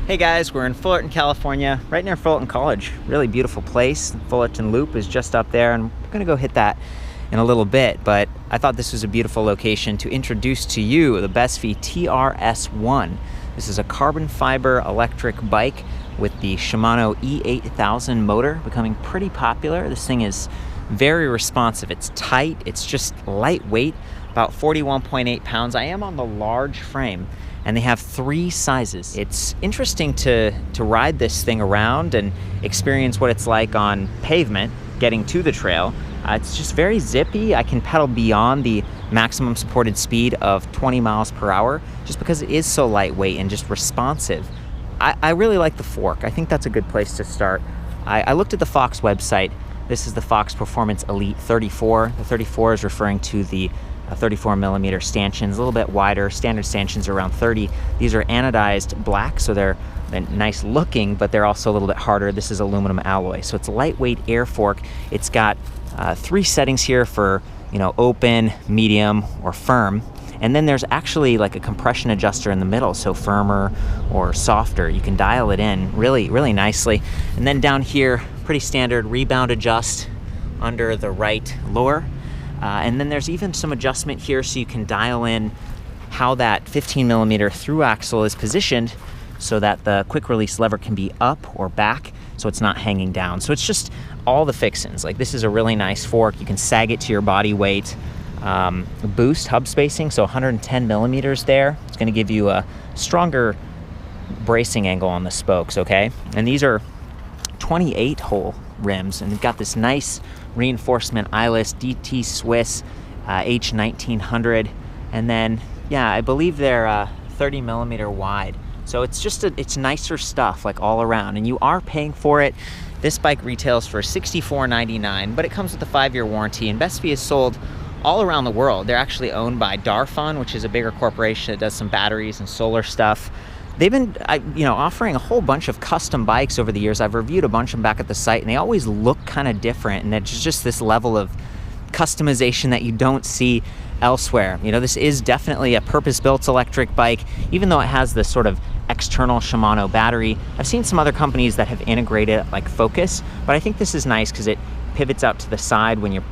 Hey guys, we're in Fullerton, California, right near Fullerton College. Really beautiful place. Fullerton Loop is just up there, and we're gonna go hit that in a little bit, but I thought this was a beautiful location to introduce to you the BESV TRS1. This is a carbon fiber electric bike with the Shimano E8000 motor, becoming pretty popular. This thing is very responsive. It's tight, it's just lightweight, about 41.8 pounds. I am on the large frame, and they have 3 sizes. It's interesting to ride this thing around and experience what it's like on pavement, getting to the trail. It's just very zippy. I can pedal beyond the maximum supported speed of 20 miles per hour just because it is so lightweight and just responsive. I really like the fork. I think that's a good place to start. I looked at the Fox website. This is the Fox Peformance Elite 34. The 34 is referring to the 34 millimeter stanchions, a little bit wider. Standard stanchions are around 30. These are anodized black, so they're nice looking, but they're also a little bit harder. This is aluminum alloy, so it's a lightweight air fork. It's got 3 settings here for, open, medium, or firm. And then there's actually like a compression adjuster in the middle, so firmer or softer. You can dial it in really, really nicely. And then down here, pretty standard rebound adjust under the right lower. And then there's even some adjustment here so you can dial in how that 15 millimeter through axle is positioned so that the quick release lever can be up or back so it's not hanging down. So it's just all the fixins. Like, this is a really nice fork. You can sag it to your body weight. Boost hub spacing, so 110 millimeters there. It's going to give you a stronger bracing angle on the spokes, okay? And these are 28 hole rims, and they've got this nice reinforcement eyeless DT Swiss H1900, and then I believe they're 30 millimeter wide. So it's just it's nicer stuff, like, all around, and you are paying for it. This bike retails for $64.99, but it comes with a 5-year warranty, and BESV is sold all around the world. They're actually owned by Darfun, which is a bigger corporation that does some batteries and solar stuff. They've been offering a whole bunch of custom bikes over the years. I've reviewed a bunch of them back at the site, and they always look kind of different, and it's just this level of customization that you don't see elsewhere. This is definitely a purpose-built electric bike, even though it has this sort of external Shimano battery. I've seen some other companies that have integrated it, like Focus, but I think this is nice because it pivots out to the side when you're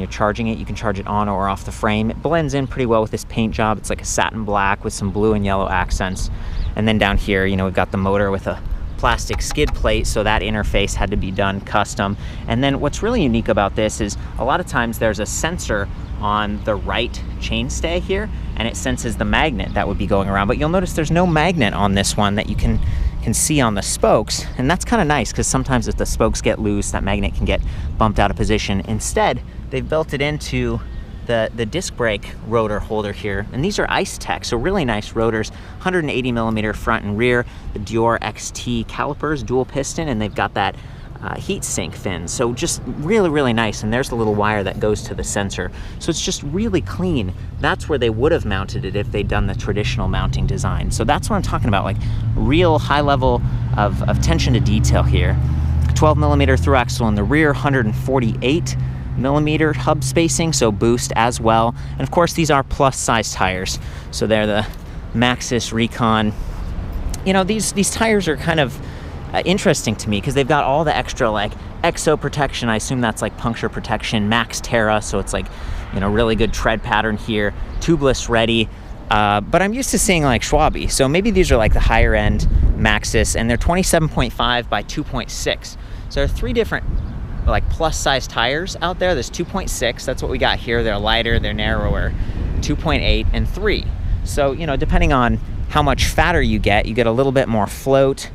charging it. You can charge it on or off the frame. It blends in pretty well with this paint job. It's like a satin black with some blue and yellow accents. And then down here, we've got the motor with a plastic skid plate, so that interface had to be done custom. And then what's really unique about this is a lot of times there's a sensor on the right chainstay here, and it senses the magnet that would be going around. But you'll notice there's no magnet on this one that you can see on the spokes, and that's kind of nice because sometimes if the spokes get loose, that magnet can get bumped out of position. Instead, they've built it into the disc brake rotor holder here, and these are Ice Tech, so really nice rotors, 180 millimeter front and rear, the Deore XT calipers, dual piston, and they've got that heat sink fin, so just really, really nice. And there's the little wire that goes to the sensor, so it's just really clean. That's where they would have mounted it if they'd done the traditional mounting design. So that's what I'm talking about, like real high level of attention to detail here. 12 millimeter through axle in the rear, 148 millimeter hub spacing, so boost as well. And of course, these are plus size tires, so they're the Maxxis Recon. These tires are kind of interesting to me because they've got all the extra, like, exo protection. I assume that's like puncture protection. Max Terra, so it's like, really good tread pattern here. Tubeless ready. But I'm used to seeing like Schwabe, so maybe these are like the higher end Maxxis, and they're 27.5 by 2.6. So there are 3 different like plus size tires out there. There's 2.6, that's what we got here. They're lighter, they're narrower. 2.8 and 3. So, depending on how much fatter you get a little bit more float,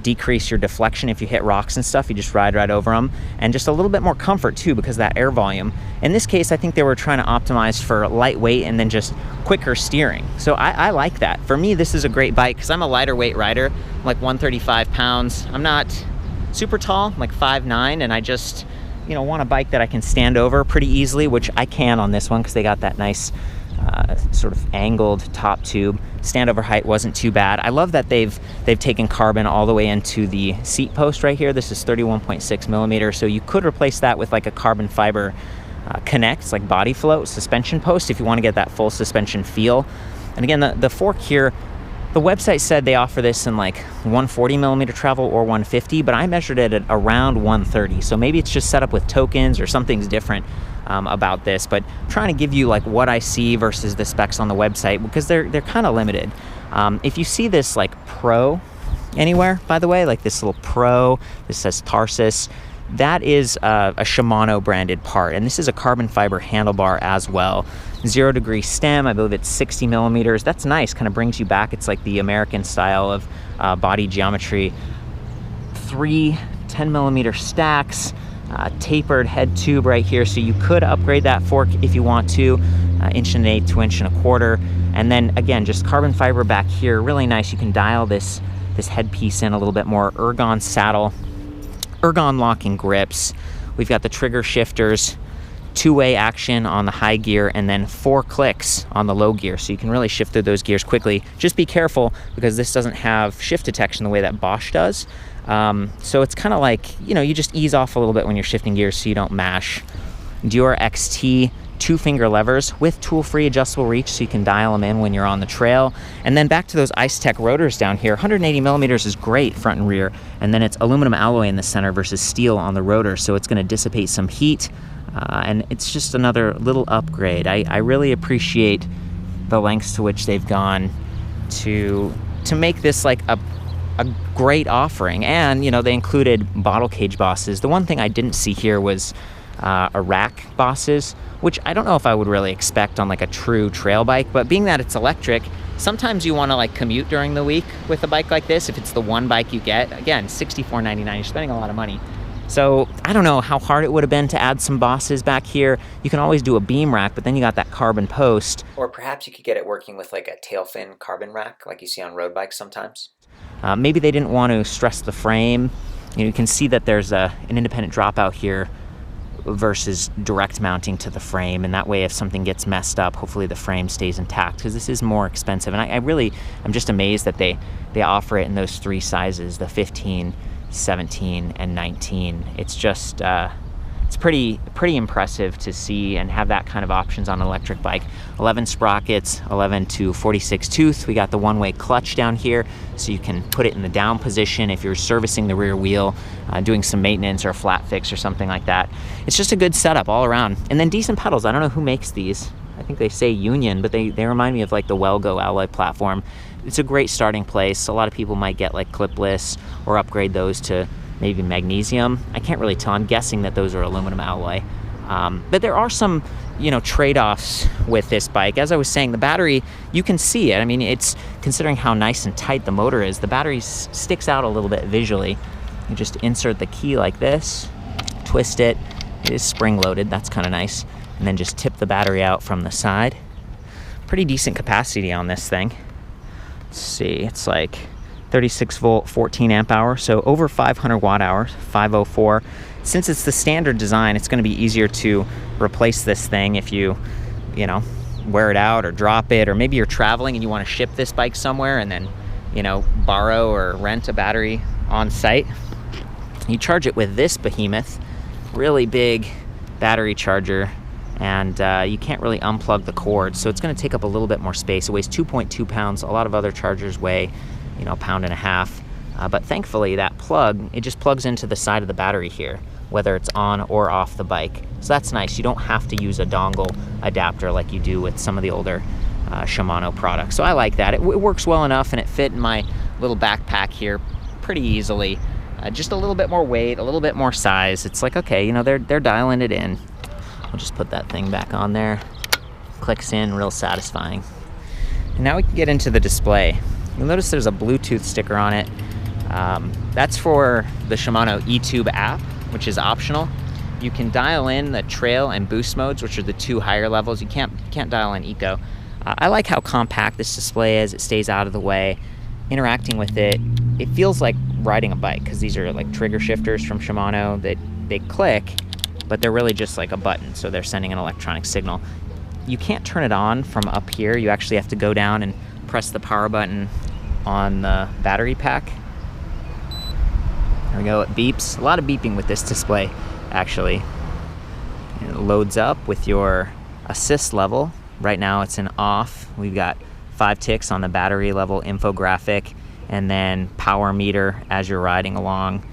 decrease your deflection if you hit rocks and stuff. You just ride right over them, and just a little bit more comfort too because of that air volume. In this case, I think they were trying to optimize for lightweight and then just quicker steering. So I like that. For me, this is a great bike because I'm a lighter weight rider. I'm like 135 pounds. I'm not super tall, I'm like 5'9", and I just want a bike that I can stand over pretty easily, which I can on this one because they got that nice sort of angled top tube. Standover height wasn't too bad. I love that they've taken carbon all the way into the seat post right here. This is 31.6 millimeters, so you could replace that with like a carbon fiber connect, like body float suspension post, if you want to get that full suspension feel. And again, the fork here The website said they offer this in like 140 millimeter travel or 150, but I measured it at around 130. So maybe it's just set up with tokens or something's different about this, but I'm trying to give you like what I see versus the specs on the website, because they're kind of limited. If you see this like Pro anywhere, by the way, like this little Pro, this says Tarsus, that is a Shimano branded part, and this is a carbon fiber handlebar as well. 0 degree stem, I believe it's 60 millimeters. That's nice, kind of brings you back. It's like the American style of body geometry. 3 10 millimeter stacks, tapered head tube right here, so you could upgrade that fork if you want to, 1 1/8 to 1 1/4. And then again, just carbon fiber back here, really nice. You can dial this headpiece in a little bit more. Ergon saddle, Ergon locking grips. We've got the trigger shifters, 2-way action on the high gear, and then 4 clicks on the low gear, so you can really shift through those gears quickly. Just be careful, because this doesn't have shift detection the way that Bosch does. So it's kind of like, you know, you just ease off a little bit when you're shifting gears so you don't mash. Deore XT, 2-finger levers with tool-free adjustable reach, so you can dial them in when you're on the trail. And then back to those Ice Tech rotors down here. 180 millimeters is great front and rear, and then it's aluminum alloy in the center versus steel on the rotor, so it's going to dissipate some heat, and it's just another little upgrade. I really appreciate the lengths to which they've gone to make this like a great offering. And you know, they included bottle cage bosses. The one thing I didn't see here was a rack bosses, which I don't know if I would really expect on like a true trail bike, but being that it's electric, sometimes you want to like commute during the week with a bike like this. If it's the one bike you get, again, $64.99, you're spending a lot of money. So I don't know how hard it would have been to add some bosses back here. You can always do a beam rack, but then you got that carbon post. Or perhaps you could get it working with like a tail fin carbon rack like you see on road bikes sometimes. Maybe they didn't want to stress the frame. You can see that there's an independent dropout here versus direct mounting to the frame, and that way if something gets messed up, hopefully the frame stays intact, because this is more expensive. And I'm just amazed that they offer it in those 3 sizes, the 15, 17, and 19. It's just it's pretty impressive to see and have that kind of options on an electric bike. 11 sprockets, 11 to 46 tooth. We got the one-way clutch down here, so you can put it in the down position if you're servicing the rear wheel, doing some maintenance or a flat fix or something like that. It's just a good setup all around. And then decent pedals. I don't know who makes these. I think they say Union, but they remind me of like the Wellgo alloy platform. It's a great starting place. A lot of people might get like clipless or upgrade those to maybe magnesium. I can't really tell. I'm guessing that those are aluminum alloy. But there are some, you know, trade-offs with this bike. As I was saying, the battery, you can see it. I mean, it's considering how nice and tight the motor is, the battery sticks out a little bit visually. You just insert the key like this, twist it. It is spring-loaded. That's kind of nice. And then just tip the battery out from the side. Pretty decent capacity on this thing. Let's see, it's like 36 volt, 14 amp hour, so over 500 watt hours, 504. Since it's the standard design, it's going to be easier to replace this thing if you know, wear it out or drop it, or maybe you're traveling and you want to ship this bike somewhere and then, you know, borrow or rent a battery on site. You charge it with this behemoth, really big battery charger, and you can't really unplug the cord, so it's going to take up a little bit more space. It weighs 2.2 pounds. A lot of other chargers weigh, you know, 1.5 pounds. But thankfully that plug, it just plugs into the side of the battery here, whether it's on or off the bike. So that's nice. You don't have to use a dongle adapter like you do with some of the older Shimano products. So I like that. It works well enough, and it fit in my little backpack here pretty easily. Just a little bit more weight, a little bit more size. It's like, okay, you know, they're dialing it in. I'll just put that thing back on there. Clicks in, real satisfying. And now we can get into the display. You'll notice there's a Bluetooth sticker on it. That's for the Shimano eTube app, which is optional. You can dial in the trail and boost modes, which are the 2 higher levels. You can't dial in eco. I like how compact this display is. It stays out of the way. Interacting with it, it feels like riding a bike, because these are like trigger shifters from Shimano that they click, but they're really just like a button, so they're sending an electronic signal. You can't turn it on from up here. You actually have to go down and press the power button on the battery pack. There we go, it beeps. A lot of beeping with this display, actually. It loads up with your assist level. Right now it's in off. We've got 5 ticks on the battery level infographic, and then power meter as you're riding along.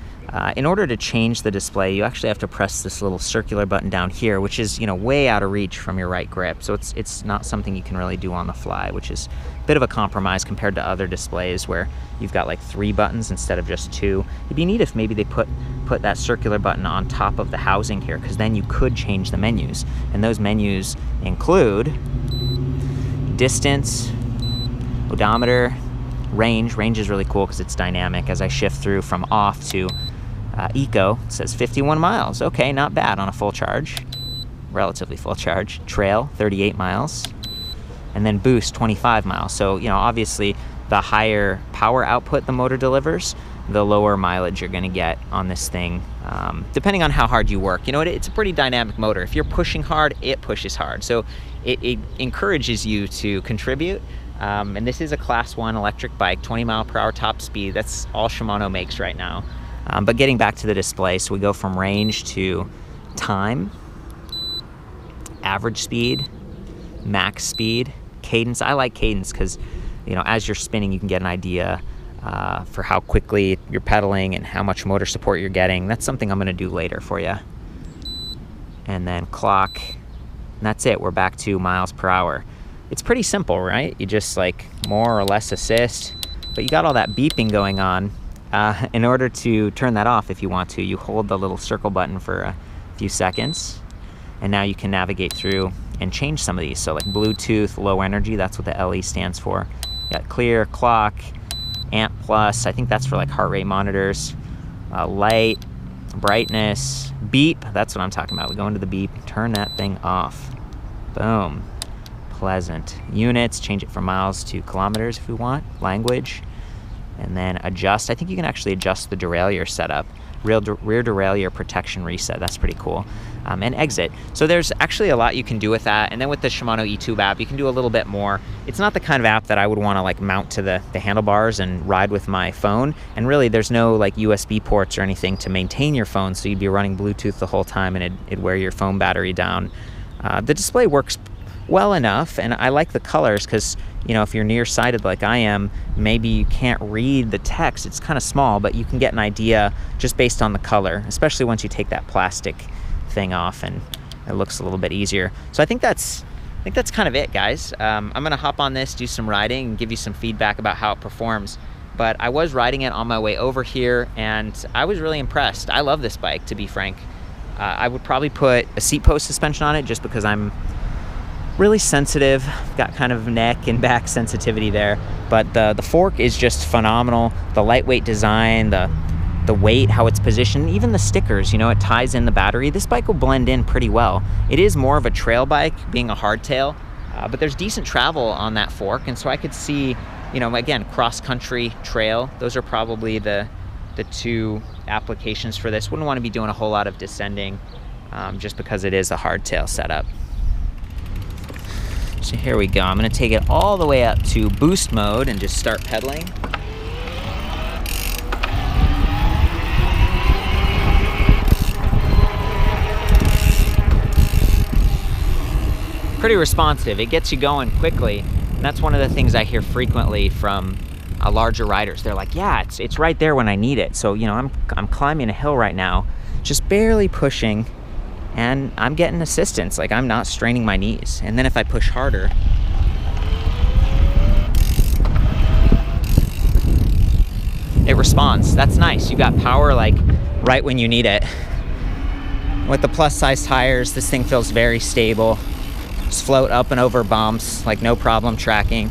In order to change the display, you actually have to press this little circular button down here, which is, you know, way out of reach from your right grip. So it's not something you can really do on the fly, which is a bit of a compromise compared to other displays where you've got like 3 buttons instead of just 2. It'd be neat if maybe they put that circular button on top of the housing here, because then you could change the menus. And those menus include distance, odometer, range. Range is really cool because it's dynamic. As I shift through from off to eco, it says 51 miles. Okay, not bad on a full charge, relatively full charge. Trail, 38 miles. And then boost, 25 miles. So, you know, obviously the higher power output the motor delivers, the lower mileage you're going to get on this thing, depending on how hard you work. You know, it's a pretty dynamic motor. If you're pushing hard, it pushes hard. So it encourages you to contribute. And this is a class 1 electric bike, 20 mile per hour top speed. That's all Shimano makes right now. But getting back to the display, so we go from range to time, average speed, max speed, cadence. I like cadence because, you know, as you're spinning, you can get an idea for how quickly you're pedaling and how much motor support you're getting. That's something I'm going to do later for you. And then clock, and that's it. We're back to miles per hour. It's pretty simple, right? You just like more or less assist, but you got all that beeping going on. In order to turn that off, if you want to, you hold the little circle button for a few seconds, and now you can navigate through and change some of these. So like Bluetooth, low energy, that's what the LE stands for. You got clear, clock, amp plus, I think that's for like heart rate monitors, light, brightness, beep, that's what I'm talking about. We go into the beep, turn that thing off. Boom. Pleasant. Units, change it from miles to kilometers if we want. Language. And then adjust. I think you can actually adjust the derailleur setup. Rear derailleur protection reset. That's pretty cool. And exit. So there's actually a lot you can do with that. And then with the Shimano eTube app, you can do a little bit more. It's not the kind of app that I would want to like mount to the handlebars and ride with my phone. And really, there's no like USB ports or anything to maintain your phone. So you'd be running Bluetooth the whole time and it'd wear your phone battery down. The display works well enough, and I like the colors because, you know, if you're nearsighted like I am, maybe you can't read the text. It's kind of small, but you can get an idea just based on the color, especially once you take that plastic thing off and it looks a little bit easier. So I think that's kind of it, guys. I'm gonna hop on this, do some riding, and give you some feedback about how it performs. But I was riding it on my way over here, and I was really impressed. I love this bike, to be frank. I would probably put a seat post suspension on it just because I'm really sensitive, got kind of neck and back sensitivity there, but the fork is just phenomenal. The lightweight design, the weight, how it's positioned, even the stickers, you know, it ties in the battery. This bike will blend in pretty well. It is more of a trail bike, being a hardtail, but there's decent travel on that fork, and so I could see, you know, again, cross-country, trail, those are probably the 2 applications for this. Wouldn't want to be doing a whole lot of descending just because it is a hardtail setup. So here we go. I'm going to take it all the way up to boost mode and just start pedaling. Pretty responsive. It gets you going quickly. And that's one of the things I hear frequently from larger riders. They're like, yeah, it's right there when I need it. So, you know, I'm climbing a hill right now, just barely pushing, and I'm getting assistance. Like, I'm not straining my knees. And then if I push harder, it responds. That's nice. You got power like right when you need it. With the plus size tires, this thing feels very stable. Just float up and over bumps, like no problem tracking.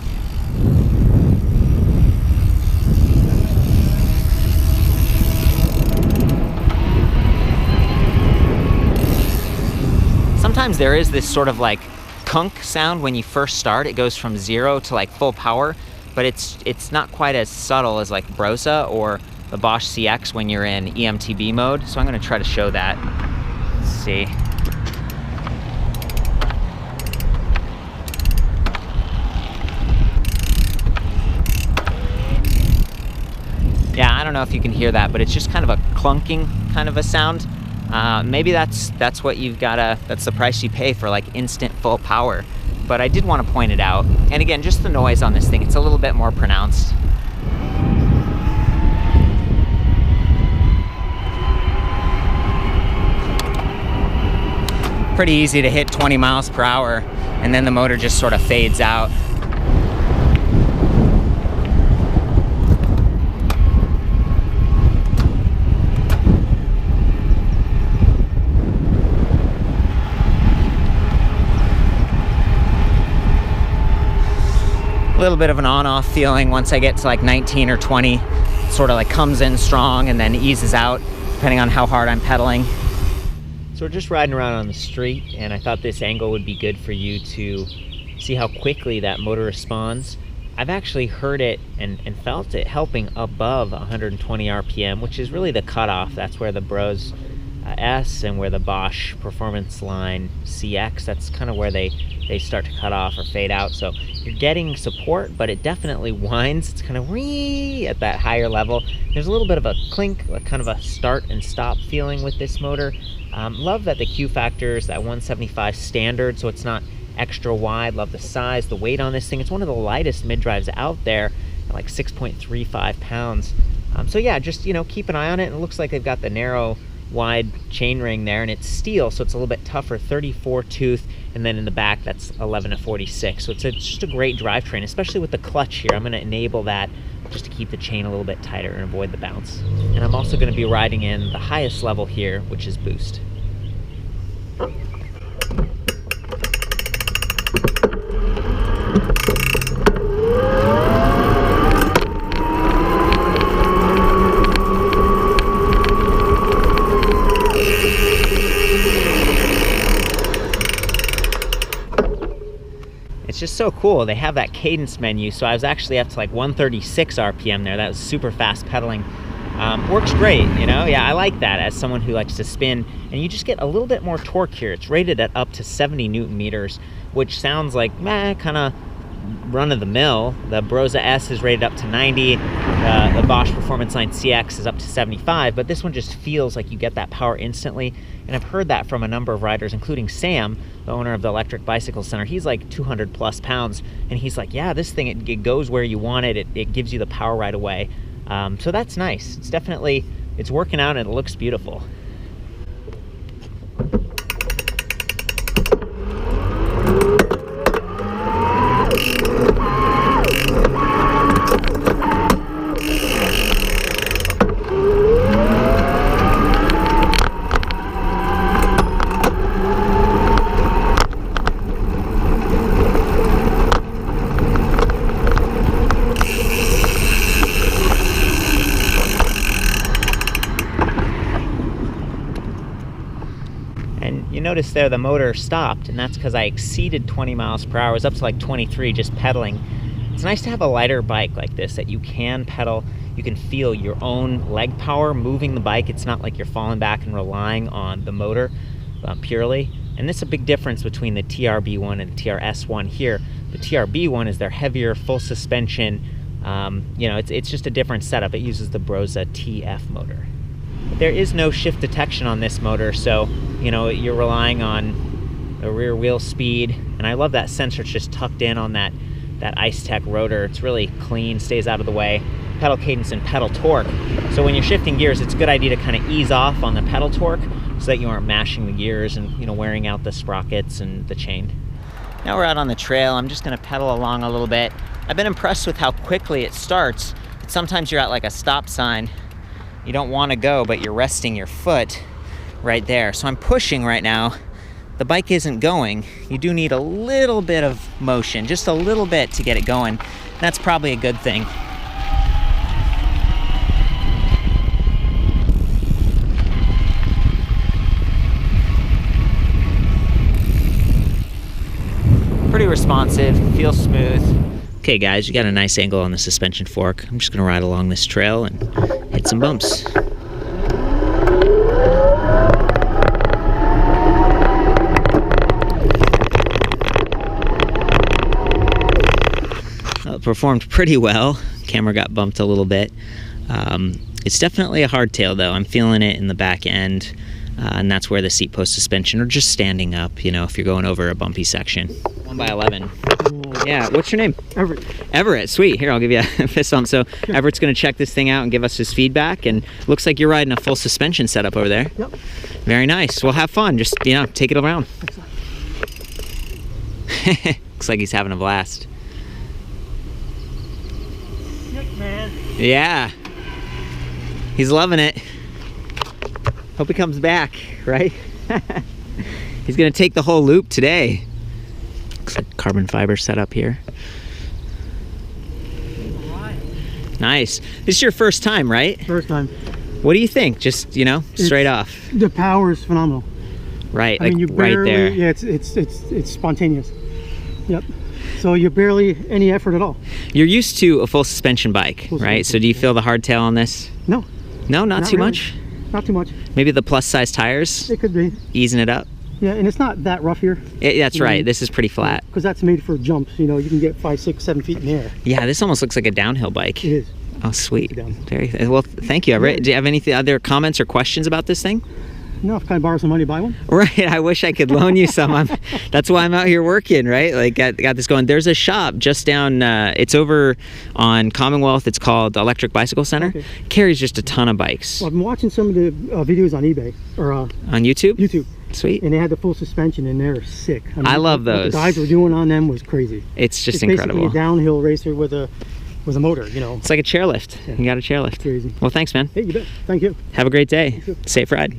Sometimes there is this sort of like kunk sound when you first start. It goes from 0 to like full power, but it's not quite as subtle as like Brosa or the Bosch CX when you're in EMTB mode. So I'm going to try to show that. Let's see. Yeah, I don't know if you can hear that, but it's just kind of a clunking kind of a sound. Maybe that's what you've gotta, that's the price you pay for like instant full power. but I did want to point it out. And again, just the noise on this thing, it's a little bit more pronounced. Pretty easy to hit 20 miles per hour, and then the motor just sort of fades out. A little bit of an on-off feeling once I get to like 19 or 20. It sort of like comes in strong and then eases out depending on how hard I'm pedaling. So we're just riding around on the street, and I thought this angle would be good for you to see how quickly that motor responds. I've actually heard it and felt it helping above 120 RPM, which is really the cutoff. That's where the Bros S and where the Bosch Performance line CX, that's kind of where they start to cut off or fade out. So you're getting support, but it definitely whines. It's kind of wee at that higher level. There's a little bit of a clink, like kind of a start and stop feeling with this motor. Love that the Q factor is that 175 standard, so it's not extra wide. Love the size, the weight on this thing. It's one of the lightest mid-drives out there, at like 6.35 pounds. So yeah, just, you know, keep an eye on it. And it looks like they've got the narrow, wide chain ring there, and it's steel, so it's a little bit tougher, 34 tooth, and then in the back that's 11 to 46. So it's just a great drivetrain, especially with the clutch here. I'm going to enable that just to keep the chain a little bit tighter and avoid the bounce. And I'm also going to be riding in the highest level here, which is boost. It's just so cool. They have that cadence menu, so I was actually up to like 136 RPM there. That was super fast pedaling. Works great, you know? Yeah, I like that as someone who likes to spin, and you just get a little bit more torque here. It's rated at up to 70 Newton meters, which sounds like, kind of run-of-the-mill. The Bros S is rated up to 90, the Bosch Performance Line CX is up to 75, but this one just feels like you get that power instantly, and I've heard that from a number of riders, including Sam, the owner of the Electric Bicycle Center. He's like 200 plus pounds, and he's like, yeah, this thing, it goes where you want it, it gives you the power right away. So that's nice. It's definitely, it's working out and it looks beautiful. You notice there the motor stopped, and that's because I exceeded 20 miles per hour. I was up to like 23 just pedaling. It's nice to have a lighter bike like this that you can pedal. You can feel your own leg power moving the bike. It's not like you're falling back and relying on the motor purely. And this is a big difference between the TRB1 and the TRS1 here. The TRB1 is their heavier, full suspension. You know, it's just a different setup. It uses the Bros TF motor. There is no shift detection on this motor, so you know you're relying on the rear wheel speed, and I love that sensor. It's just tucked in on that Ice Tech rotor. It's really clean, stays out of the way. Pedal cadence and pedal torque. So when you're shifting gears, it's a good idea to kind of ease off on the pedal torque so that you aren't mashing the gears and, you know, wearing out the sprockets and the chain. Now we're out on the trail. I'm just going to pedal along a little bit. I've been impressed with how quickly it starts. But sometimes you're at like a stop sign. You don't want to go, but you're resting your foot right there. So I'm pushing right now. The bike isn't going. You do need a little bit of motion, just a little bit to get it going. That's probably a good thing. Pretty responsive, feels smooth. Okay guys, you got a nice angle on the suspension fork. I'm just gonna ride along this trail and hit some bumps. Well, it performed pretty well. Camera got bumped a little bit. It's definitely a hardtail though. I'm feeling it in the back end. and that's where the seat post suspension, or just standing up, you know, if you're going over a bumpy section. 1x11. Yeah, what's your name? Everett. Everett, sweet. Here, I'll give you a fist bump. So Everett's going to check this thing out and give us his feedback, and looks like you're riding a full suspension setup over there. Yep. Very nice. Well, have fun. Just, you know, take it around. Looks like he's having a blast. Sick, man. Yeah. He's loving it. Hope he comes back, right? He's gonna take the whole loop today. Looks like carbon fiber setup here. Nice. This is your first time, right? First time. What do you think? Just, you know, straight off. The power is phenomenal. Right, I like mean, you barely, right there. Yeah, it's spontaneous. Yep. So you're barely any effort at all. You're used to a full suspension bike, right? So do you feel the hardtail on this? No. No, not too really. much? Not too much. Maybe the plus size tires? It could be. Easing it up? Yeah, and it's not that rough here. That's right. This is pretty flat. Because that's made for jumps. You know, you can get 5, 6, 7 feet in the air. Yeah, this almost looks like a downhill bike. It is. Oh, sweet. Down. Very well. Thank you, Everett. Do you have any other comments or questions about this thing? No, if I borrow some money to buy one. Right. I wish I could loan you some. That's why I'm out here working, right? Like, got this going. There's a shop just down. It's over on Commonwealth. It's called Electric Bicycle Center. Okay. Carries just a ton of bikes. Well, I've been watching some of the videos on eBay or On YouTube. YouTube. Sweet. And they had the full suspension, and they're sick. I mean, I love what those. the guys were doing on them was crazy. It's just it's incredible. Basically a downhill racer with a motor, you know. It's like a chairlift. Yeah. You got a chairlift. Crazy. Well, thanks, man. Hey, you bet. Thank you. Have a great day. You too. Safe ride.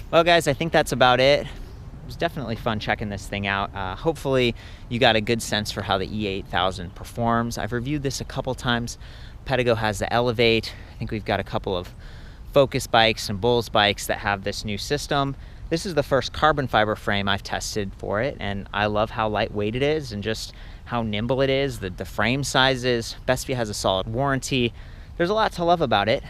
Well, guys, I think that's about it. It was definitely fun checking this thing out. Hopefully you got a good sense for how the E8000 performs. I've reviewed this a couple times. Pedigo has the Elevate. I think we've got a couple of Focus bikes and Bulls bikes that have this new system. This is the first carbon fiber frame I've tested for it, and I love how lightweight it is and just how nimble it is, the frame sizes. BESV has a solid warranty. There's a lot to love about it.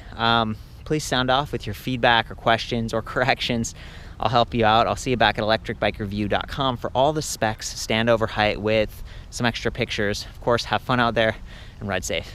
Please sound off with your feedback or questions or corrections. I'll help you out. I'll see you back at ElectricBikeReview.com for all the specs, standover height, width, some extra pictures. Of course, have fun out there and ride safe.